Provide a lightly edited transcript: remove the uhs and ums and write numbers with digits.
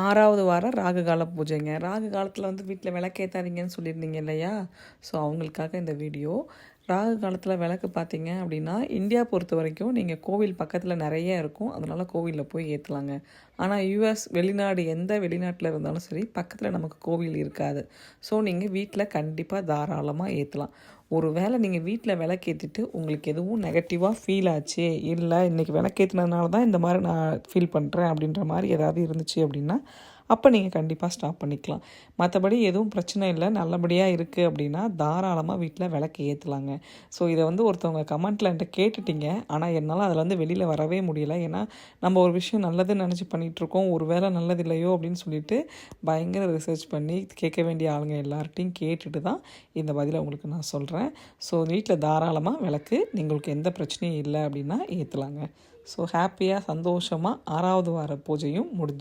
6வது வாரம் ராகு கால பூஜைங்க. ராகு காலத்தில் வந்து வீட்டில் விளக்கேற்றாதீங்கன்னு சொல்லியிருந்தீங்க இல்லையா? ஸோ அவங்களுக்காக இந்த வீடியோ. ராகு காலத்தில் விளக்கு பார்த்தீங்க அப்படின்னா, இந்தியா பொறுத்த வரைக்கும் நீங்கள் கோவில் பக்கத்தில் நிறைய இருக்கும். அதனால் கோவிலில் போய் ஏற்றலாங்க. ஆனால் யுஎஸ் வெளிநாடு எந்த வெளிநாட்டில் இருந்தாலும் சரி, பக்கத்தில் நமக்கு கோவில் இருக்காது. ஸோ நீங்கள் வீட்டில் கண்டிப்பாக தாராளமாக ஏற்றலாம். ஒரு வேளை நீங்கள் வீட்டில் விளக்கேற்றிட்டு உங்களுக்கு எதுவும் நெகட்டிவாக ஃபீல் ஆச்சு, இல்லை இன்றைக்கி விளக்கேற்றினதுனால தான் இந்த மாதிரி நான் ஃபீல் பண்ணுறேன் அப்படின்ற மாதிரி ஏதாவது இருந்துச்சு அப்படின்னா, அப்போ நீங்கள் கண்டிப்பாக ஸ்டாப் பண்ணிக்கலாம். மற்றபடி எதுவும் பிரச்சனை இல்லை, நல்லபடியாக இருக்குது அப்படின்னா தாராளமாக வீட்டில் விளக்கு ஏற்றலாங்க. ஸோ இதை வந்து ஒருத்தவங்க கமெண்ட்டில் என்கிட்ட கேட்டுட்டிங்க. ஆனால் என்னால் அதில் வந்து வெளியில் வரவே முடியலை. ஏன்னா நம்ம ஒரு விஷயம் நல்லதுன்னு நினச்சி பண்ணிகிட்ருக்கோம், ஒரு வேளை நல்லது இல்லையோ அப்படின்னு சொல்லிட்டு பயங்கர ரிசர்ச் பண்ணி கேட்க வேண்டிய ஆளுங்க எல்லார்ட்டையும் கேட்டுட்டு தான் இந்த பதிலை உங்களுக்கு நான் சொல்கிறேன். ஸோ வீட்டில் தாராளமாக விளக்கு உங்களுக்கு எந்த பிரச்சனையும் இல்லை அப்படின்னா ஏற்றலாங்க. ஸோ ஹாப்பியாக சந்தோஷமாக 6வது வார பூஜையும் முடிஞ்சிடுச்சு.